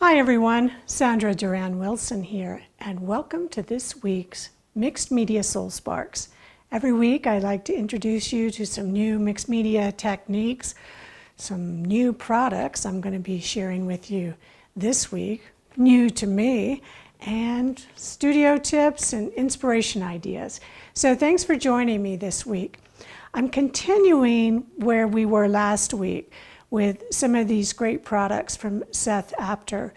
Hi everyone, Sandra Duran Wilson here, and welcome to this week's Mixed Media Soul Sparks. Every week I like to introduce you to some new mixed media techniques, some new products I'm going to be sharing with you this week, new to me, and studio tips and inspiration ideas. So thanks for joining me this week. I'm continuing where we were last week with some of these great products from Seth Apter.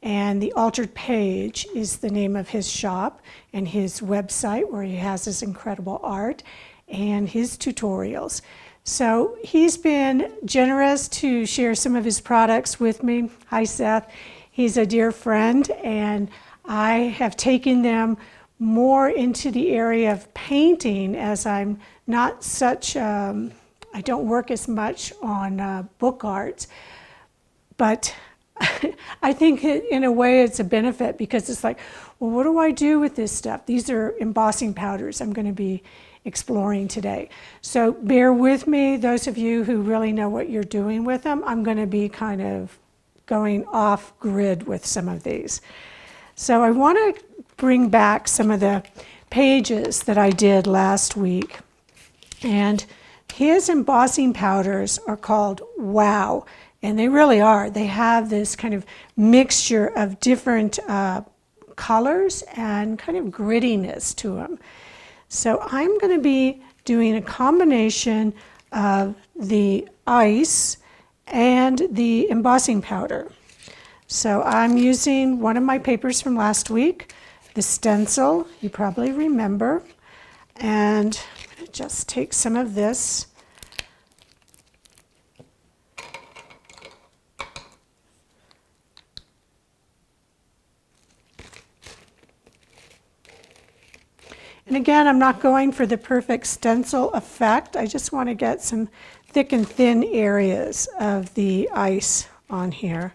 And The Altered Page is the name of his shop and his website where he has his incredible art and his tutorials. So he's been generous to share some of his products with me. Hi Seth, he's a dear friend, and I have taken them more into the area of painting as I'm not such I don't work as much on book arts, but I think in a way it's a benefit because it's like, well, what do I do with this stuff? These are embossing powders I'm going to be exploring today. So bear with me, those of you who really know what you're doing with them. I'm going to be kind of going off grid with some of these. So I want to bring back some of the pages that I did last week, and his embossing powders are called Wow, and they really are. They have this kind of mixture of different colors and kind of grittiness to them. So I'm going to be doing a combination of the ice and the embossing powder. So I'm using one of my papers from last week, the stencil, you probably remember, and just take some of this and again, I'm not going for the perfect stencil effect. I just want to get some thick and thin areas of the ice on here.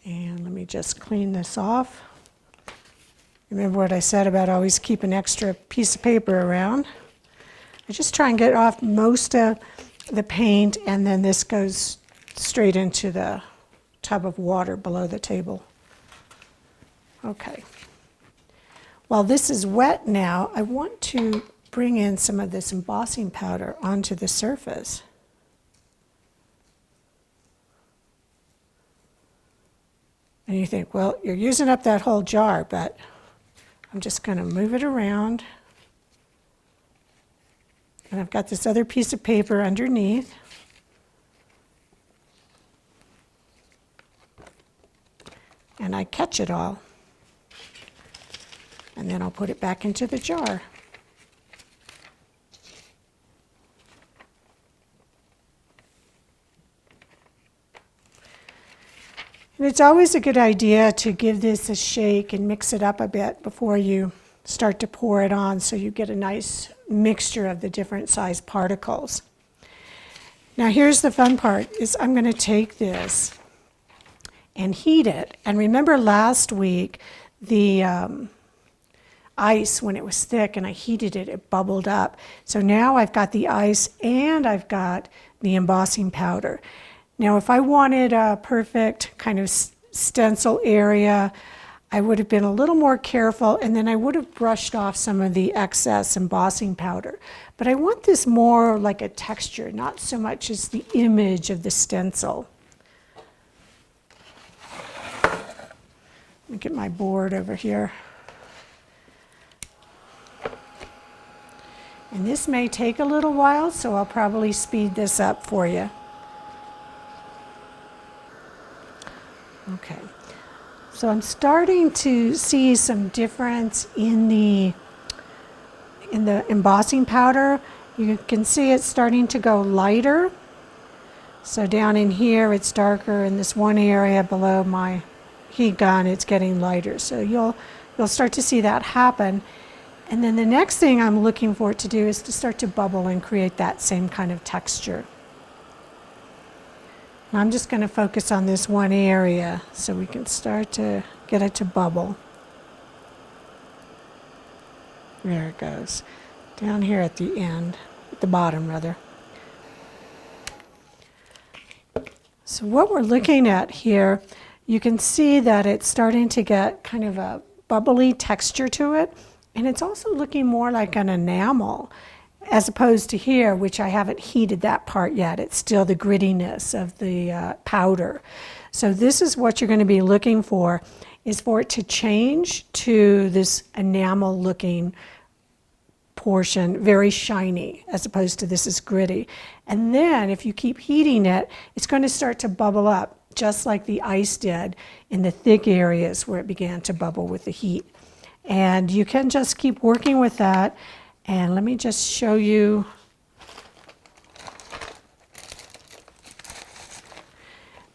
And let me just clean this off. Remember what I said about always keep an extra piece of paper around. I just try and get off most of the paint, and then this goes straight into the tub of water below the table. Okay. While this is wet now, I want to bring in some of this embossing powder onto the surface. And you think, well, you're using up that whole jar, but I'm just going to move it around. And I've got this other piece of paper underneath. And I catch it all. And then I'll put it back into the jar. And it's always a good idea to give this a shake and mix it up a bit before you start to pour it on, so you get a nice mixture of the different size particles. Now here's the fun part, is I'm going to take this and heat it. And remember last week, the ice, when it was thick and I heated it, it bubbled up. So now I've got the ice and I've got the embossing powder. Now, if I wanted a perfect kind of stencil area, I would have been a little more careful, and then I would have brushed off some of the excess embossing powder. But I want this more like a texture, not so much as the image of the stencil. Let me get my board over here. And this may take a little while, so I'll probably speed this up for you. Okay, so I'm starting to see some difference in the embossing powder. You can see it's starting to go lighter. So down in here it's darker, in this one area below my heat gun it's getting lighter. So you'll start to see that happen. And then the next thing I'm looking for it to do is to start to bubble and create that same kind of texture. I'm just going to focus on this one area so we can start to get it to bubble. There it goes. Down here at the end, at the bottom rather. So what we're looking at here, you can see that it's starting to get kind of a bubbly texture to it, and it's also looking more like an enamel as opposed to here, which I haven't heated that part yet. It's still the grittiness of the powder. So this is what you're going to be looking for, is for it to change to this enamel looking portion, very shiny, as opposed to this is gritty. And then if you keep heating it, it's going to start to bubble up, just like the ice did in the thick areas where it began to bubble with the heat. And you can just keep working with that. And let me just show you.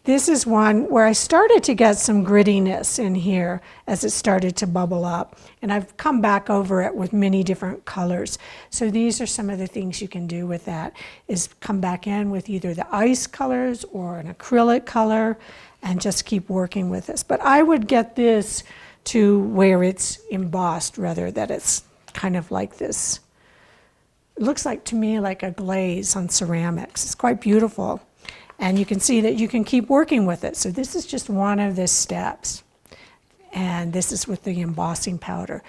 This is one where I started to get some grittiness in here as it started to bubble up. And I've come back over it with many different colors. So these are some of the things you can do with that, is come back in with either the ice colors or an acrylic color and just keep working with this. But I would get this to where it's embossed rather than it's kind of like this. It looks like to me like a glaze on ceramics. It's quite beautiful. And you can see that you can keep working with it. So this is just one of the steps. And this is with the embossing powder.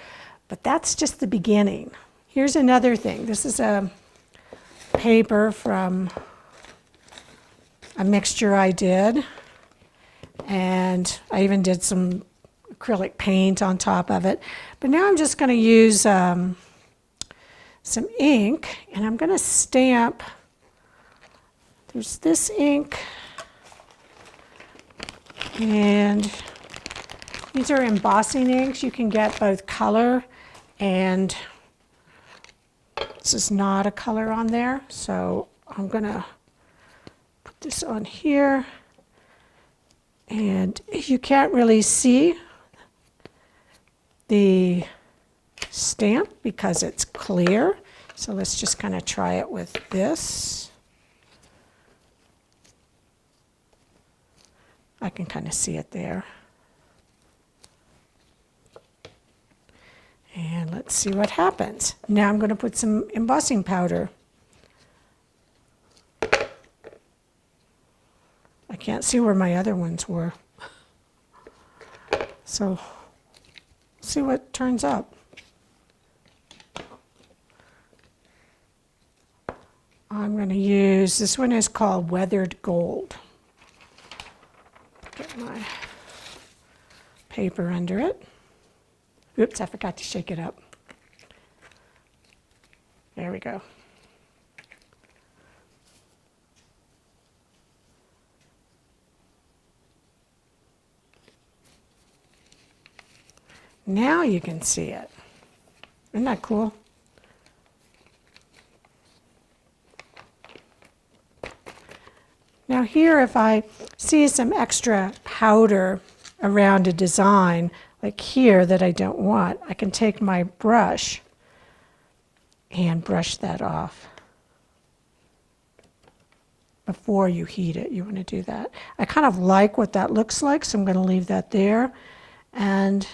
But that's just the beginning. Here's another thing. This is a paper from a mixture I did. And I even did some acrylic paint on top of it. But now I'm just going to use some ink. And I'm going to stamp. There's this ink, and these are embossing inks. You can get both color, and this is not a color on there, so I'm gonna put this on here, and you can't really see the stamp because it's clear, so let's just kind of try it with this. I can kind of see it there. And let's see what happens. Now I'm going to put some embossing powder. I can't see where my other ones were. So, see what turns up. I'm going to use, this one is called Weathered Gold. Get my paper under it. Oops, I forgot to shake it up. There we go. Now you can see it. Isn't that cool? Now here, if I see some extra powder around a design, like here that I don't want, I can take my brush and brush that off. Before you heat it, you want to do that. I kind of like what that looks like, so I'm going to leave that there. And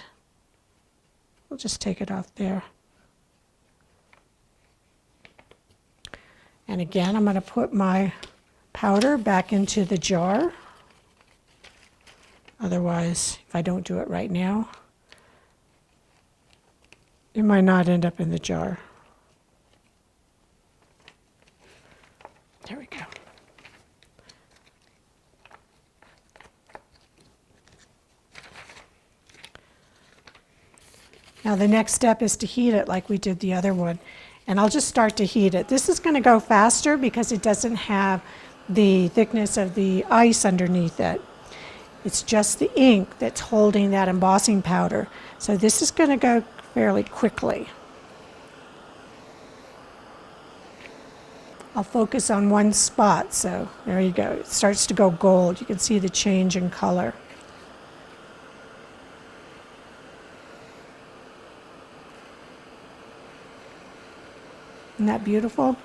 we'll just take it off there. And again, I'm going to put my powder back into the jar. Otherwise, if I don't do it right now, it might not end up in the jar. There we go. Now the next step is to heat it like we did the other one. And I'll just start to heat it. This is going to go faster because it doesn't have the thickness of the ice underneath it. It's just the ink that's holding that embossing powder. So this is going to go fairly quickly. I'll focus on one spot, so there you go. It starts to go gold. You can see the change in color. Isn't that beautiful?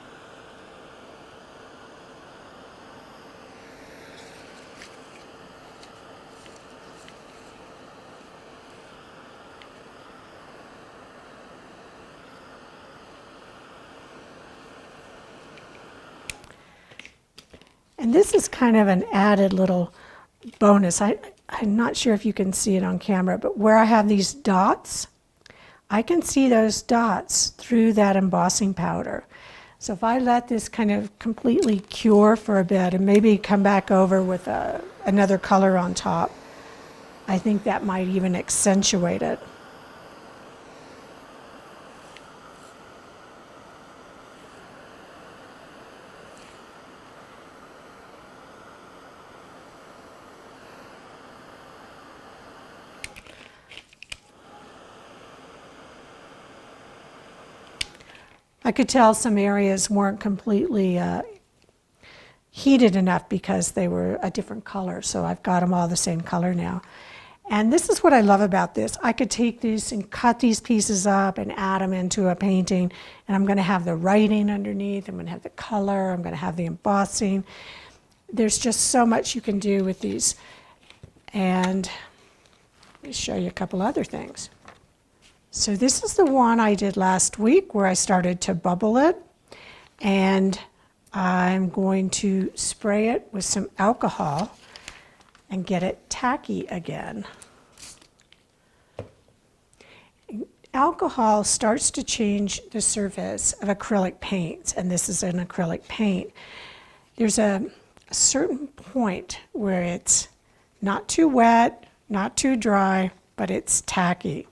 And this is kind of an added little bonus. I'm not sure if you can see it on camera, but where I have these dots, I can see those dots through that embossing powder. So if I let this kind of completely cure for a bit and maybe come back over with another color on top, I think that might even accentuate it. I could tell some areas weren't completely heated enough because they were a different color, so I've got them all the same color now. And this is what I love about this. I could take these and cut these pieces up and add them into a painting, and I'm going to have the writing underneath, I'm going to have the color, I'm going to have the embossing. There's just so much you can do with these. And let me show you a couple other things. So this is the one I did last week where I started to bubble it, and I'm going to spray it with some alcohol and get it tacky again. Alcohol starts to change the surface of acrylic paints, and this is an acrylic paint. There's a certain point where it's not too wet, not too dry, but it's tacky.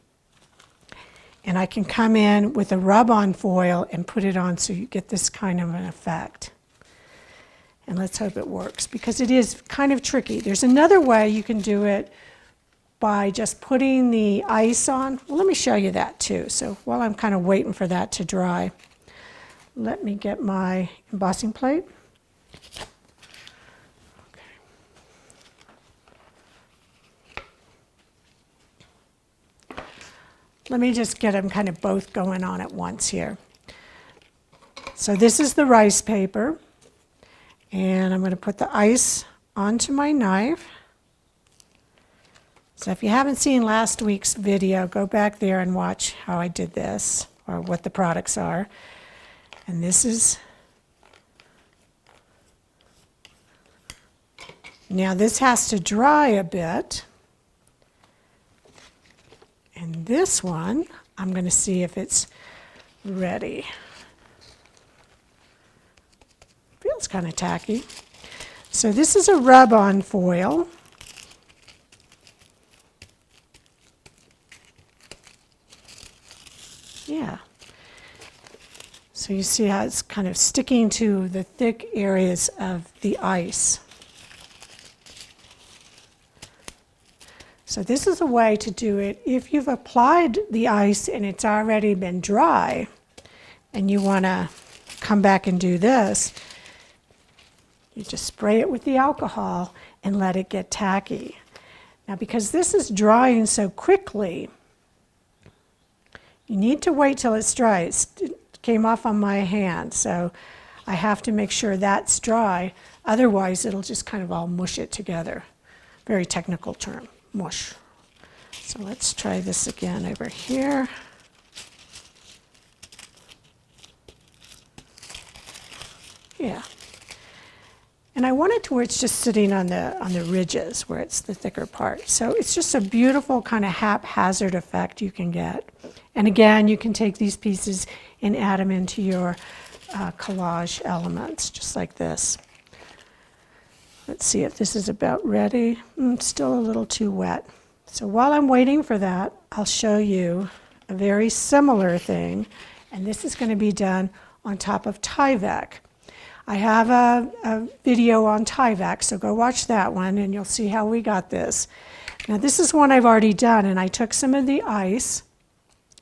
And I can come in with a rub-on foil and put it on so you get this kind of an effect. And let's hope it works, because it is kind of tricky. There's another way you can do it by just putting the ice on. Well, let me show you that too. So while I'm kind of waiting for that to dry, let me get my embossing plate. Let me just get them kind of both going on at once here. So this is the rice paper, and I'm going to put the ice onto my knife. So if you haven't seen last week's video, go back there and watch how I did this, or what the products are. And this is, now this has to dry a bit. And this one, I'm going to see if it's ready. Feels kind of tacky. So this is a rub-on foil. Yeah. So you see how it's kind of sticking to the thick areas of the ice. So this is a way to do it if you've applied the ice and it's already been dry and you want to come back and do this. You just spray it with the alcohol and let it get tacky. Now, because this is drying so quickly, you need to wait till it's dry. It came off on my hand, so I have to make sure that's dry. Otherwise, it'll just kind of all mush it together. Very technical term. Mush. So let's try this again over here. Yeah. And I want it to where it's just sitting on the ridges where it's the thicker part. So it's just a beautiful kind of haphazard effect you can get. And again, you can take these pieces and add them into your collage elements, just like this. Let's see if this is about ready. It's still a little too wet. So while I'm waiting for that, I'll show you a very similar thing. And this is going to be done on top of Tyvek. I have a video on Tyvek, so go watch that one and you'll see how we got this. Now this is one I've already done, and I took some of the ice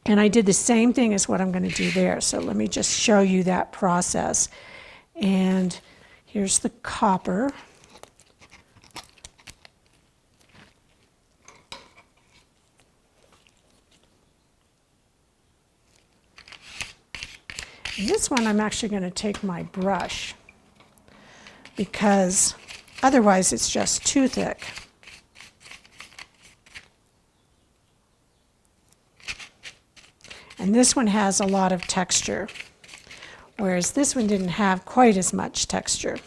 and I did the same thing as what I'm going to do there. So let me just show you that process. And here's the copper. And this one I'm actually going to take my brush because otherwise it's just too thick. And this one has a lot of texture, whereas this one didn't have quite as much texture.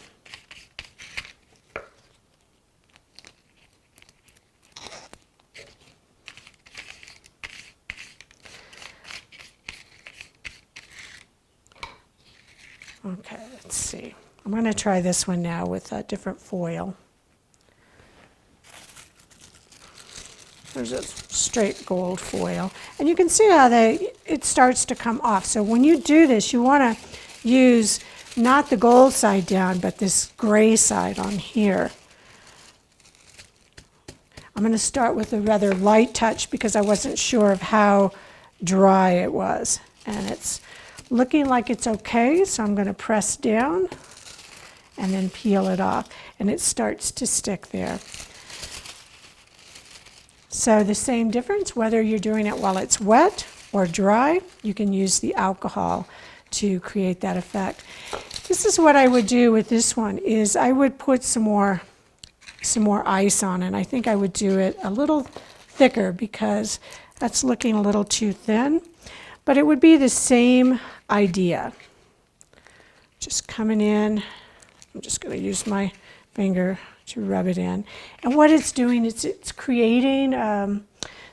I'm going to try this one now with a different foil. There's a straight gold foil. And you can see how it starts to come off. So when you do this, you want to use not the gold side down, but this gray side on here. I'm going to start with a rather light touch because I wasn't sure of how dry it was. And it's looking like it's okay, so I'm going to press down and then peel it off. And it starts to stick there. So the same difference, whether you're doing it while it's wet or dry, you can use the alcohol to create that effect. This is what I would do with this one, is I would put some more ice on it. I think I would do it a little thicker because that's looking a little too thin, but it would be the same idea. Just coming in, I'm just going to use my finger to rub it in. And what it's doing is it's creating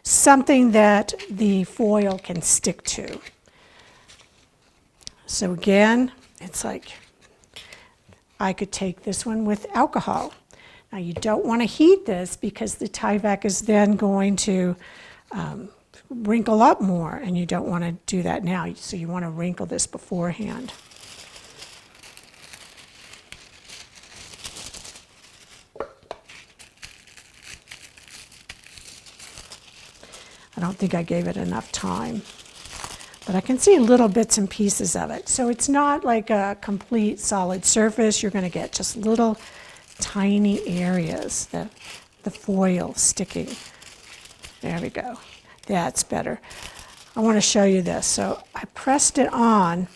something that the foil can stick to. So again, it's like I could take this one with alcohol. Now you don't want to heat this because the Tyvek is then going to wrinkle up more, and you don't want to do that now. So you want to wrinkle this beforehand. I don't think I gave it enough time, but I can see little bits and pieces of it. So it's not like a complete solid surface. You're going to get just little tiny areas, the foil sticking. There we go. That's better. I want to show you this. So I pressed it on,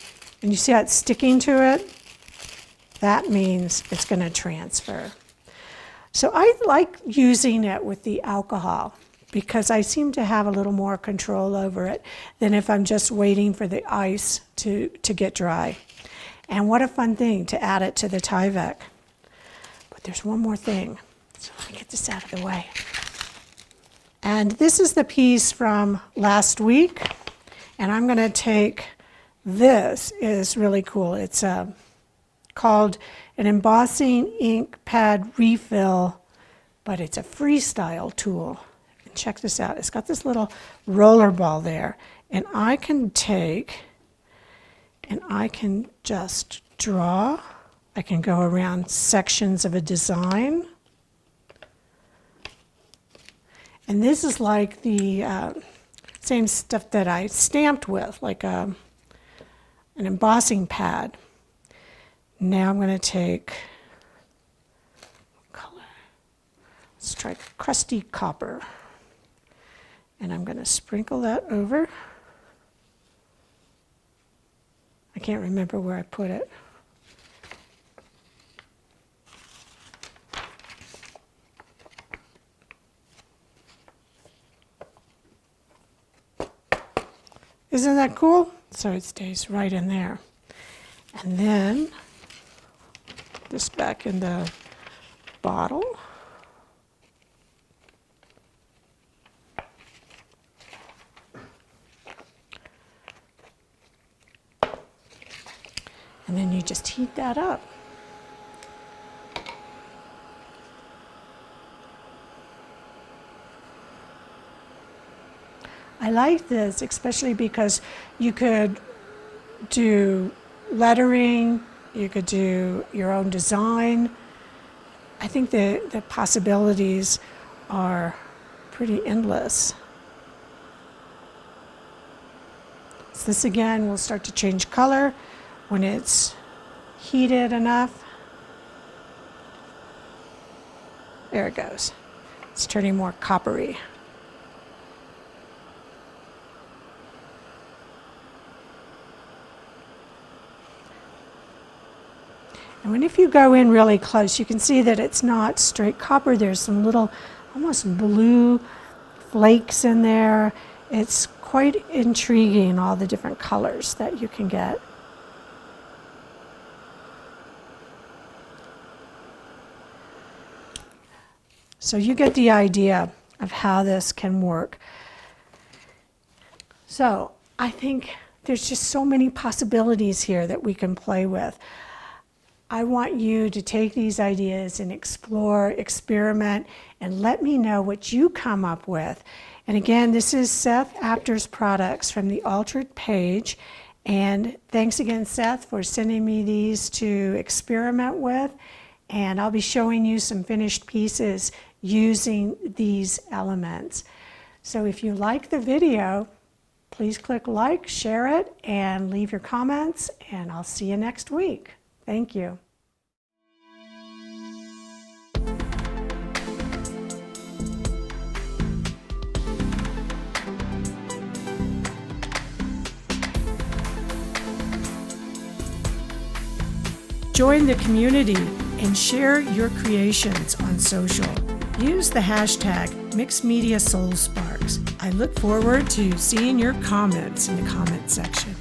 and you see how it's sticking to it? That means it's going to transfer. So I like using it with the alcohol, because I seem to have a little more control over it than if I'm just waiting for the ice to get dry. And what a fun thing to add it to the Tyvek. But there's one more thing. So let me get this out of the way. And this is the piece from last week. And I'm going to take, this is really cool. It's called an Embossing Ink Pad Refill, but it's a freestyle tool. Check this out. It's got this little roller ball there, and I can take and I can just draw. I can go around sections of a design, and this is like the same stuff that I stamped with, like an embossing pad. Now I'm going to take, what color? Let's try crusty copper. And I'm going to sprinkle that over. I can't remember where I put it. Isn't that cool? So it stays right in there. And then this back in the bottle. And then you just heat that up. I like this, especially because you could do lettering, you could do your own design. I think the possibilities are pretty endless. So this again will start to change color when it's heated enough. There it goes. It's turning more coppery. And if you go in really close, you can see that it's not straight copper. There's some little almost blue flakes in there. It's quite intriguing, all the different colors that you can get. So you get the idea of how this can work. So I think there's just so many possibilities here that we can play with. I want you to take these ideas and explore, experiment, and let me know what you come up with. And again, this is Seth Apter's products from the Altered page. And thanks again, Seth, for sending me these to experiment with. And I'll be showing you some finished pieces using these elements. So if you like the video, please click like, share it, and leave your comments, and I'll see you next week. Thank you. Join the community and share your creations on social. Use the hashtag MixedMediaSoulSparks. I look forward to seeing your comments in the comment section.